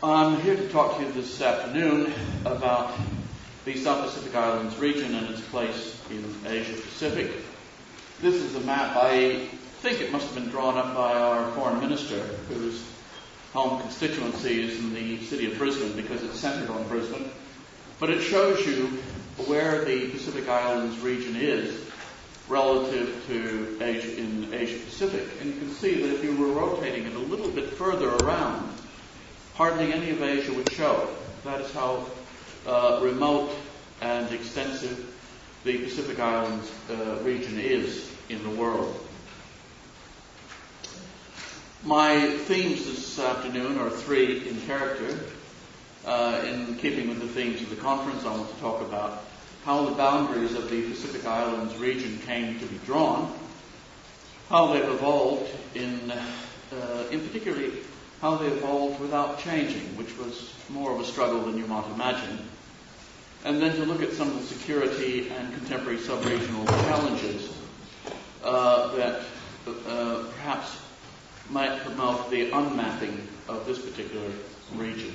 I'm here to talk to you this afternoon about the South Pacific Islands region and its place in Asia Pacific. This is a map. I think it must have been drawn up by our foreign minister, whose home constituency is in the city of Brisbane because it's centered on Brisbane. But it shows you where the Pacific Islands region is relative to Asia in Asia Pacific. And you can see that if you were rotating it a little bit further around, hardly any of Asia would show. That is how remote and extensive the Pacific Islands region is in the world. My themes this afternoon are three in character. In keeping with the themes of the conference, I want to talk about how the boundaries of the Pacific Islands region came to be drawn, how they've evolved in particularly how they evolved without changing, which was more of a struggle than you might imagine, and then to look at some of the security and contemporary sub-regional challenges that perhaps might promote the unmapping of this particular region.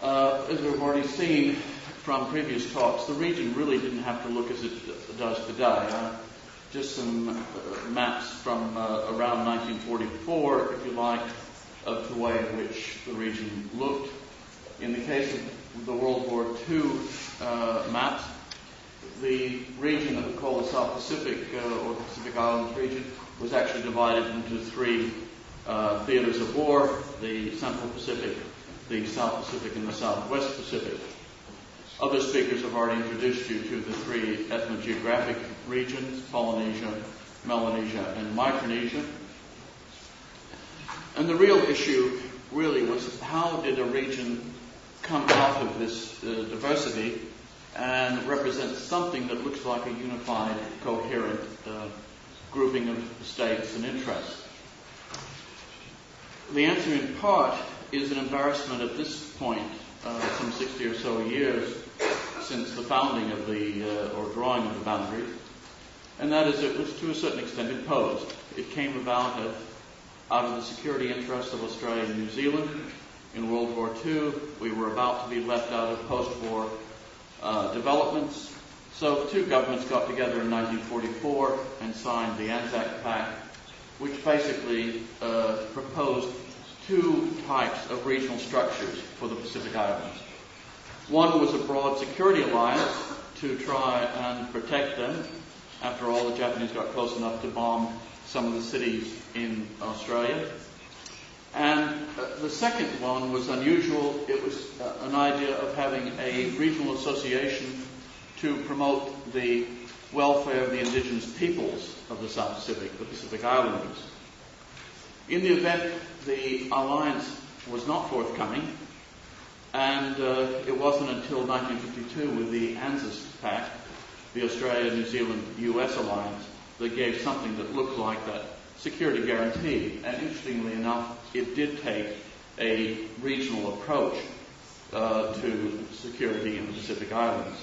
As we've already seen from previous talks, the region really didn't have to look as it does today. Just some maps from around 1944, if you like, of the way in which the region looked. In the case of the World War II maps, the region that we call the South Pacific or the Pacific Islands region was actually divided into three theaters of war: the Central Pacific, the South Pacific, and the Southwest Pacific. Other speakers have already introduced you to the three ethnogeographic regions: Polynesia, Melanesia, and Micronesia. And the real issue really was, how did a region come out of this diversity and represent something that looks like a unified, coherent grouping of states and interests? The answer in part is an embarrassment at this point, some 60 or so years since the founding of or drawing of the boundaries, and that is it was to a certain extent imposed. It came about out of the security interests of Australia and New Zealand. In World War II, we were about to be left out of post-war developments, so the two governments got together in 1944 and signed the Anzac Pact, which basically proposed two types of regional structures for the Pacific Islands. One was a broad security alliance to try and protect them. After all, the Japanese got close enough to bomb some of the cities in Australia. And the second one was unusual. It was an idea of having a regional association to promote the welfare of the indigenous peoples of the South Pacific, the Pacific Islanders. In the event, the alliance was not forthcoming, and it wasn't until 1952 with the ANZUS Pact, the Australia-New Zealand-US alliance, that gave something that looked like that security guarantee. And interestingly enough, it did take a regional approach to security in the Pacific Islands.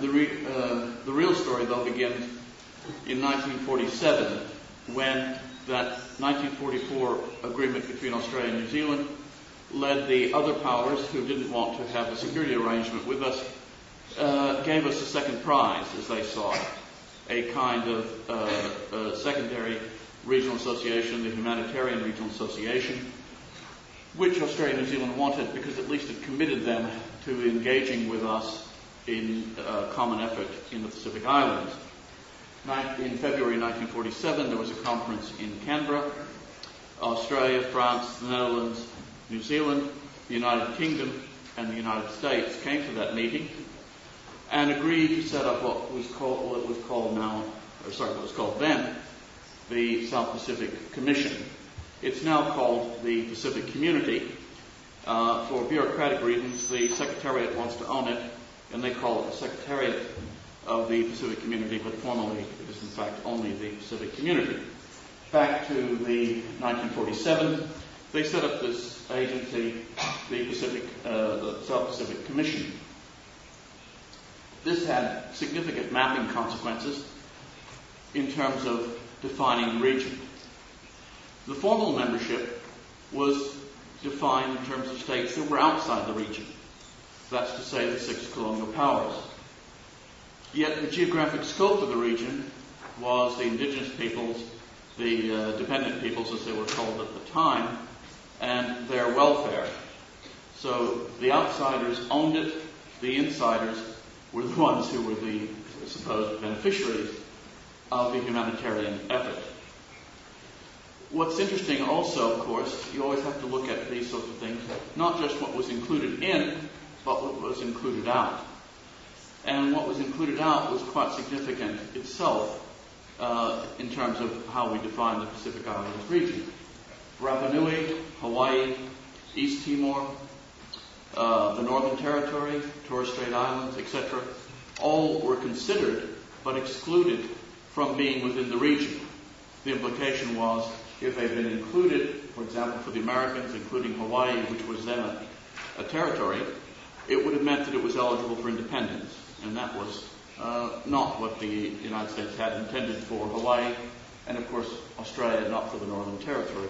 The real story, though, begins in 1947, when that 1944 agreement between Australia and New Zealand led the other powers who didn't want to have a security arrangement with us, gave us a second prize, as they saw it, a kind of secondary regional association, the Humanitarian Regional Association, which Australia and New Zealand wanted because at least it committed them to engaging with us in a common effort in the Pacific Islands. In February 1947, there was a conference in Canberra. Australia, France, the Netherlands, New Zealand, the United Kingdom, and the United States came to that meeting and agreed to set up what was called then the South Pacific Commission. It's now called the Pacific Community. For bureaucratic reasons, the Secretariat wants to own it, and they call it the Secretariat of the Pacific Community, but formally it is in fact only the Pacific Community. Back to the 1947, they set up this agency, the South Pacific Commission. This had significant mapping consequences in terms of defining the region. The formal membership was defined in terms of states that were outside the region. That's to say, the 6 colonial powers. Yet the geographic scope of the region was the indigenous peoples, the dependent peoples as they were called at the time, and their welfare. So the outsiders owned it, the insiders were the ones who were the supposed beneficiaries of the humanitarian effort. What's interesting also, of course, you always have to look at these sorts of things, not just what was included in, but what was included out. And what was included out was quite significant itself in terms of how we define the Pacific Islands region. Rapa Nui, Hawaii, East Timor, the Northern Territory, Torres Strait Islands, etc., all were considered but excluded from being within the region. The implication was, if they'd been included, for example, for the Americans, including Hawaii, which was then a territory, it would have meant that it was eligible for independence. And that was not what the United States had intended for Hawaii, and of course Australia, not for the Northern Territory.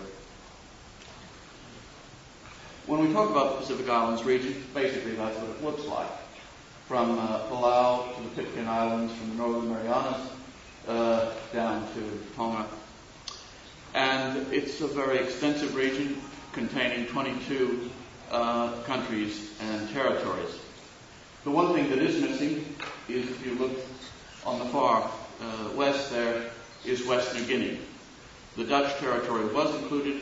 When we talk about the Pacific Islands region, basically that's what it looks like. From Palau to the Pitcairn Islands, from the Northern Marianas down to Tonga. And it's a very extensive region containing 22 countries and territories. The one thing that is missing is, if you look on the far west there, is West New Guinea. The Dutch territory was included,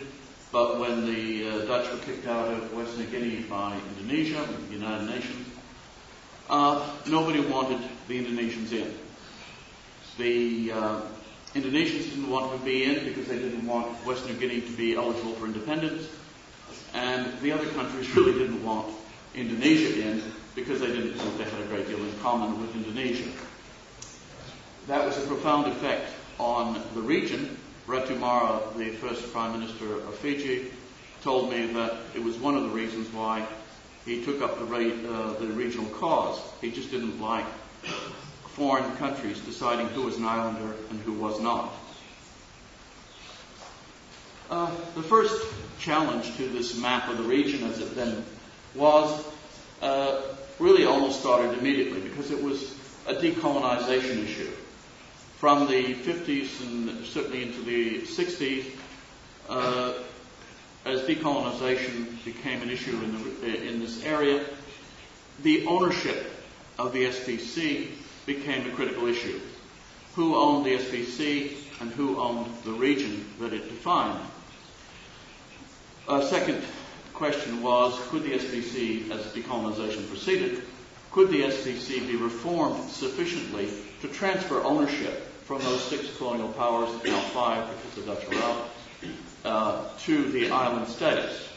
but when the Dutch were kicked out of West New Guinea by Indonesia, the United Nations, nobody wanted the Indonesians in. The Indonesians didn't want to be in because they didn't want West New Guinea to be eligible for independence, and the other countries really didn't want Indonesia in because they didn't think they had a great deal in common with Indonesia. That was a profound effect on the region. Ratu Mara, the first Prime Minister of Fiji, told me that it was one of the reasons why he took up the regional cause. He just didn't like foreign countries deciding who was an islander and who was not. The first challenge to this map of the region, as it then was, really almost started immediately because it was a decolonization issue. From the 50s and certainly into the 60s, as decolonization became an issue in this area, the ownership of the SPC became a critical issue. Who owned the SPC and who owned the region that it defined? A second question was, could the SPC, as decolonization proceeded, could the SPC be reformed sufficiently to transfer ownership from those 6 colonial powers, now 5 because the Dutch were out, to the island states?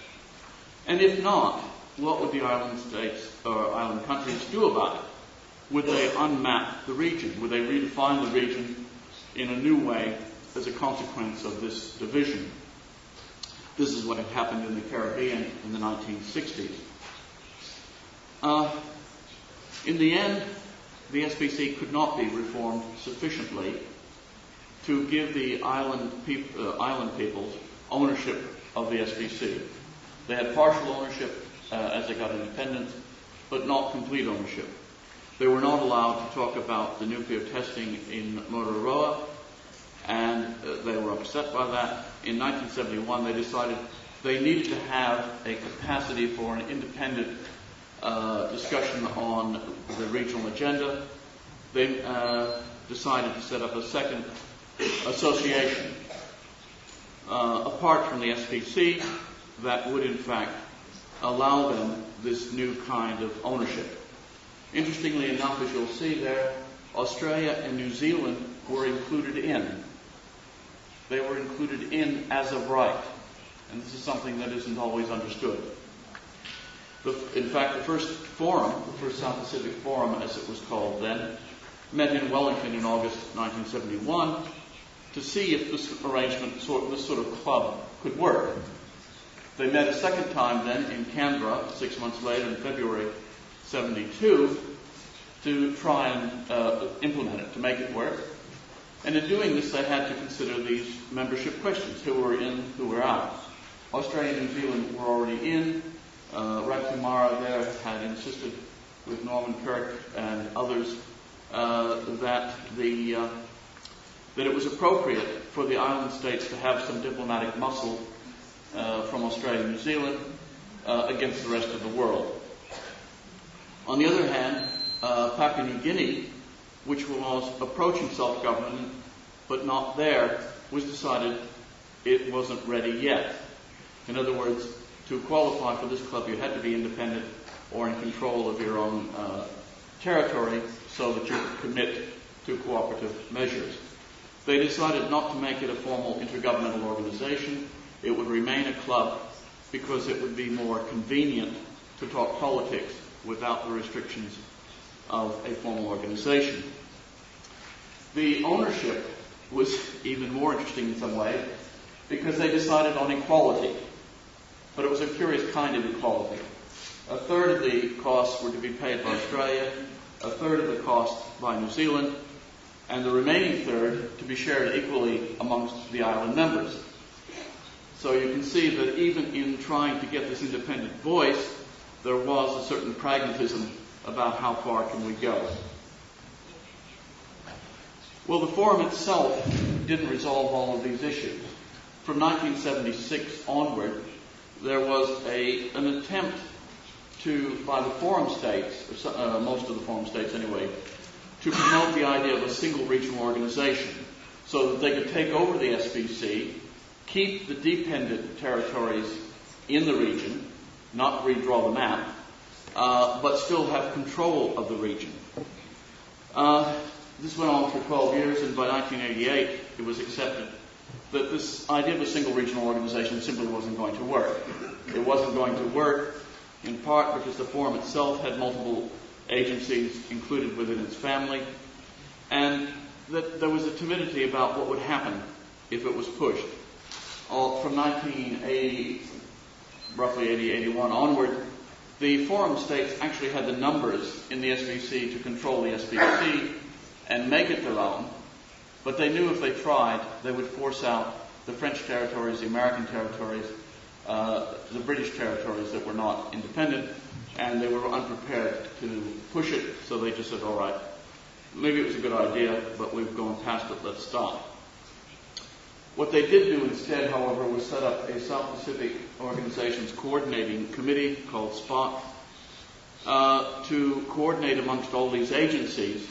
And if not, what would the island states or island countries do about it? Would they unmap the region? Would they redefine the region in a new way as a consequence of this division? This is what had happened in the Caribbean in the 1960s. In the end, the SPC could not be reformed sufficiently to give the island peoples ownership of the SPC. They had partial ownership as they got independence, but not complete ownership. They were not allowed to talk about the nuclear testing in Motoroa, and they were upset by that. In 1971, they decided they needed to have a capacity for an independent discussion on the regional agenda. They decided to set up a second association apart from the SPC that would, in fact, allow them this new kind of ownership. Interestingly enough, as you'll see there, Australia and New Zealand were included in. They were included in as of right. And this is something that isn't always understood. In fact, the first forum, the first South Pacific Forum, as it was called then, met in Wellington in August 1971 to see if this arrangement, this sort of club, could work. They met a second time then in Canberra, 6 months later in February 1972, to try and implement it, to make it work. And in doing this, they had to consider these membership questions: who were in, who were out. Australia and New Zealand were already in. Rakumara there had insisted with Norman Kirk and others that it was appropriate for the island states to have some diplomatic muscle from Australia and New Zealand against the rest of the world. On the other hand, Papua New Guinea, which was approaching self-government but not there, was decided it wasn't ready yet. In other words, to qualify for this club, you had to be independent or in control of your own territory so that you could commit to cooperative measures. They decided not to make it a formal intergovernmental organization. It would remain a club because it would be more convenient to talk politics without the restrictions of a formal organization. The ownership was even more interesting in some ways because they decided on equality. But it was a curious kind of equality. A third of the costs were to be paid by Australia, a third of the cost by New Zealand, and the remaining third to be shared equally amongst the island members. So you can see that even in trying to get this independent voice, there was a certain pragmatism about how far can we go. Well, the forum itself didn't resolve all of these issues. From 1976 onward, there was an attempt by the forum states, or most of the forum states anyway, to promote the idea of a single regional organization so that they could take over the SBC, keep the dependent territories in the region, not redraw the map, but still have control of the region. This went on for 12 years, and by 1988 it was accepted that this idea of a single regional organization simply wasn't going to work. It wasn't going to work in part because the forum itself had multiple agencies included within its family, and that there was a timidity about what would happen if it was pushed. From 1980, roughly 80, 81 onward, the forum states actually had the numbers in the SBC to control the SBC and make it their own, but they knew if they tried, they would force out the French territories, the American territories, the British territories that were not independent, and they were unprepared to push it, so they just said, all right, maybe it was a good idea, but we've gone past it, let's stop. What they did do instead, however, was set up a South Pacific Organizations Coordinating Committee called SPOT to coordinate amongst all these agencies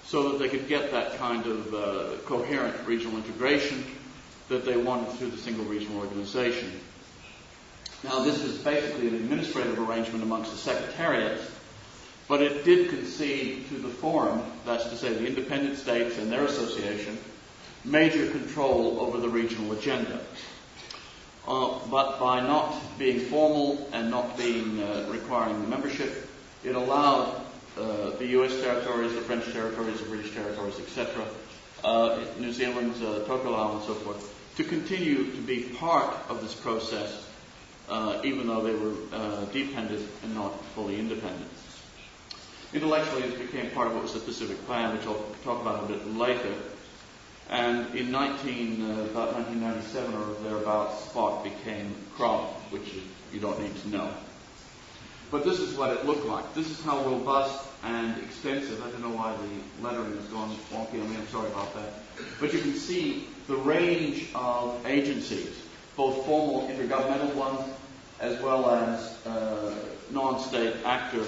so that they could get that kind of coherent regional integration that they wanted through the single regional organization. Now, this was basically an administrative arrangement amongst the secretariats, but it did concede to the forum, that's to say the independent states and their association, major control over the regional agenda. But by not being formal and not being requiring membership, it allowed the U.S. territories, the French territories, the British territories, etc., New Zealand's Tokelau and so forth, to continue to be part of this process, even though they were dependent and not fully independent. Intellectually, this became part of what was the Pacific Plan, which I'll talk about a bit later. And in about 1997 or thereabouts, SPOT became CROP, which you don't need to know. But this is what it looked like. This is how robust and extensive. I don't know why the lettering has gone wonky on me. I'm sorry about that. But you can see the range of agencies, both formal intergovernmental ones as well as non-state actor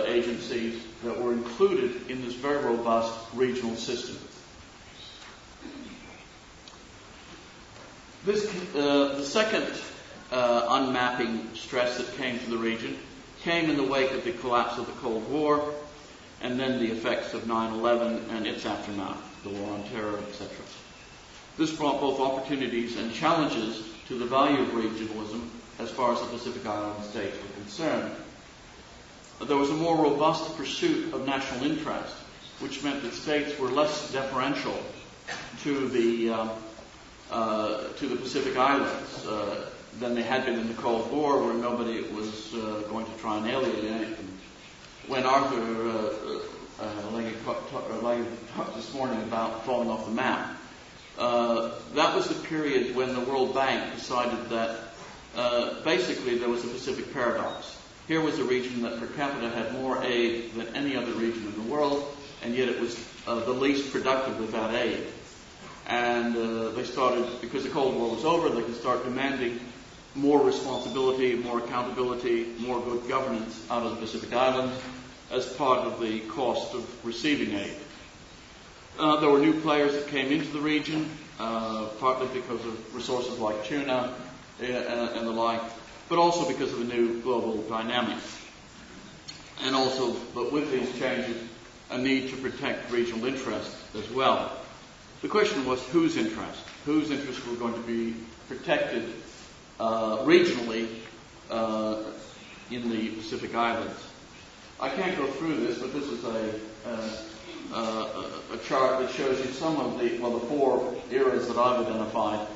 agencies that were included in this very robust regional system. The second unmapping stress that came to the region came in the wake of the collapse of the Cold War and then the effects of 9/11 and its aftermath, the war on terror, etc. This brought both opportunities and challenges to the value of regionalism as far as the Pacific Island states were concerned. There was a more robust pursuit of national interest, which meant that states were less deferential to the Pacific Islands than they had been in the Cold War, where nobody was going to try and alienate them. When Arthur I talked this morning about falling off the map. That was the period when the World Bank decided that basically there was a Pacific paradox. Here was a region that per capita had more aid than any other region in the world, and yet it was the least productive of that aid. And they started, because the Cold War was over, they could start demanding more responsibility, more accountability, more good governance out of the Pacific Islands as part of the cost of receiving aid. There were new players that came into the region, partly because of resources like tuna and the like, but also because of a new global dynamic. And also, but with these changes, a need to protect regional interest as well. The question was whose interest? Whose interests were going to be protected regionally in the Pacific Islands? I can't go through this, but this is a chart that shows you some of the four eras that I've identified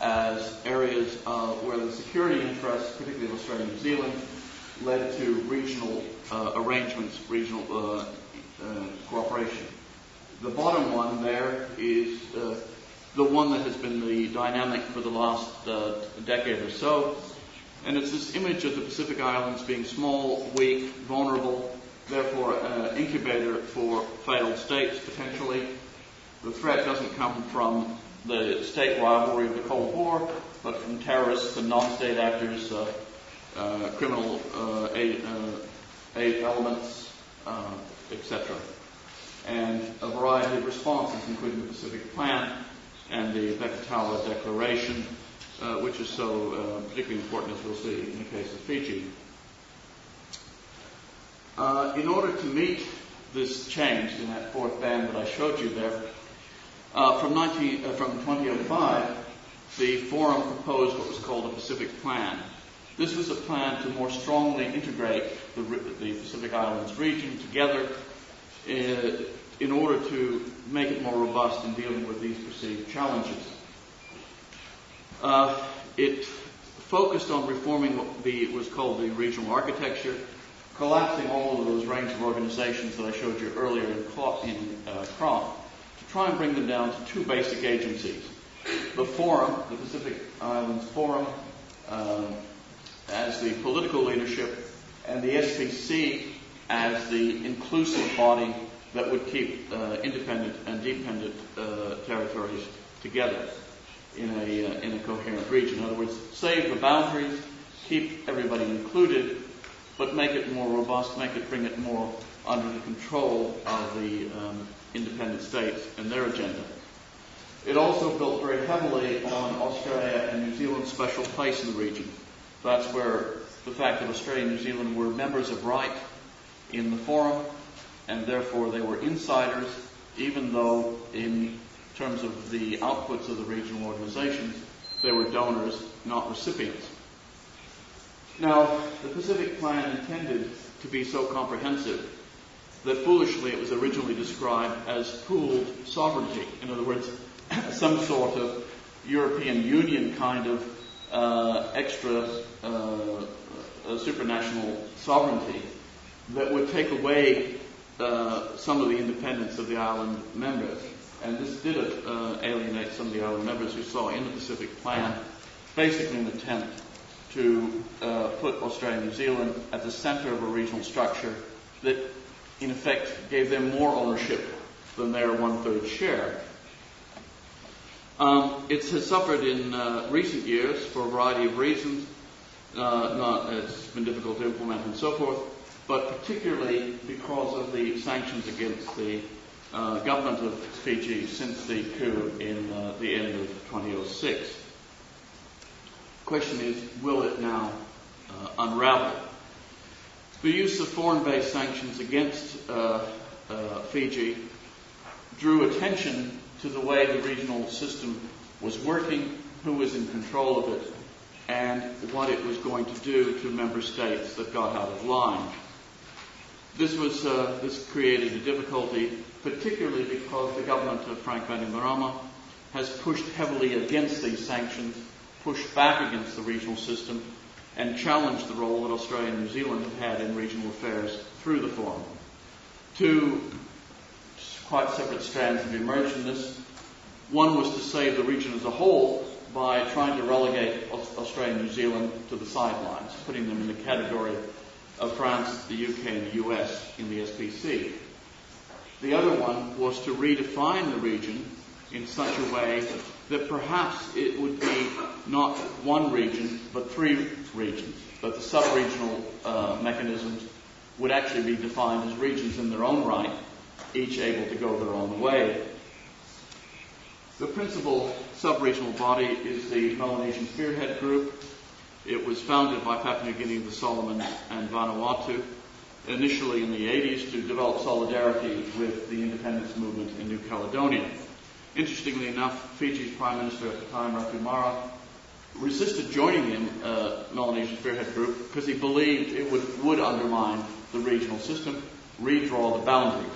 as areas where the security interests, particularly of Australia and New Zealand, led to regional arrangements, regional cooperation. The bottom one there is the one that has been the dynamic for the last decade or so, and it's this image of the Pacific Islands being small, weak, vulnerable, therefore an incubator for failed states potentially. The threat doesn't come from the state rivalry of the Cold War, but from terrorists and non-state actors, criminal aid elements, etc. And a variety of responses, including the Pacific Plan and the Bekatawa Declaration, which is so particularly important, as we'll see in the case of Fiji. In order to meet this change in that fourth band that I showed you there, from 2005, the Forum proposed what was called a Pacific Plan. This was a plan to more strongly integrate the Pacific Islands region together in order to make it more robust in dealing with these perceived challenges. It focused on reforming what was called the regional architecture, collapsing all of those range of organizations that I showed you earlier in CROP, to try and bring them down to two basic agencies. The Forum, the Pacific Islands Forum, as the political leadership, and the SPC as the inclusive body that would keep independent and dependent territories together in a coherent region. In other words, save the boundaries, keep everybody included, but make it more robust, bring it more under the control of the independent states and their agenda. It also built very heavily on Australia and New Zealand's special place in the region. That's where the fact that Australia and New Zealand were members of right in the Forum, and therefore they were insiders, even though in terms of the outputs of the regional organizations, they were donors, not recipients. Now, the Pacific Plan intended to be so comprehensive that foolishly it was originally described as pooled sovereignty. In other words, some sort of European Union kind of extra supranational sovereignty that would take away some of the independence of the island members. And this did alienate some of the island members who saw in the Pacific Plan basically an attempt to put Australia and New Zealand at the center of a regional structure that in effect gave them more ownership than their one-third share. It has suffered in recent years for a variety of reasons. It's been difficult to implement and so forth, but particularly because of the sanctions against the government of Fiji since the coup in the end of 2006. The question is, will it now unravel? The use of foreign-based sanctions against Fiji drew attention to the way the regional system was working, who was in control of it, and what it was going to do to member states that got out of line. This created a difficulty, particularly because the government of Frank Bainimarama has pushed heavily against these sanctions, pushed back against the regional system, and challenged the role that Australia and New Zealand have had in regional affairs through the Forum. To quite separate strands have emerged in this. One was to save the region as a whole by trying to relegate Australia and New Zealand to the sidelines, putting them in the category of France, the UK, and the US in the SPC. The other one was to redefine the region in such a way that perhaps it would be not one region, but three regions, but the sub-regional mechanisms would actually be defined as regions in their own right, each able to go their own way. The principal sub-regional body is the Melanesian Spearhead Group. It was founded by Papua New Guinea, the Solomons, and Vanuatu, initially in the 80s to develop solidarity with the independence movement in New Caledonia. Interestingly enough, Fiji's Prime Minister at the time, Rakumara, resisted joining the Melanesian Spearhead Group because he believed it would undermine the regional system, redraw the boundaries.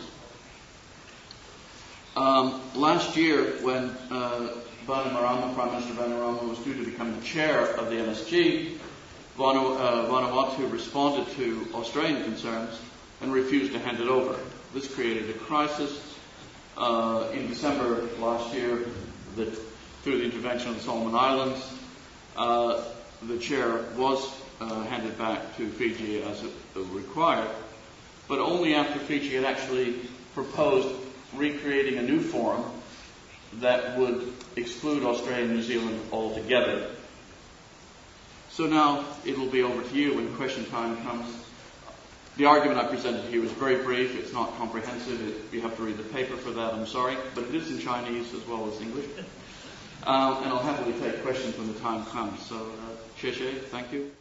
Last year, when Prime Minister Bainimarama was due to become the chair of the MSG, Vanuatu responded to Australian concerns and refused to hand it over. This created a crisis. In December last year, through the intervention of the Solomon Islands, the chair was handed back to Fiji as it required, but only after Fiji had actually proposed recreating a new forum that would exclude Australia and New Zealand altogether. So now it will be over to you when question time comes. The argument I presented here was very brief. It's not comprehensive. You have to read the paper for that, I'm sorry. But it is in Chinese as well as English. And I'll happily take questions when the time comes. So, xie xie, thank you.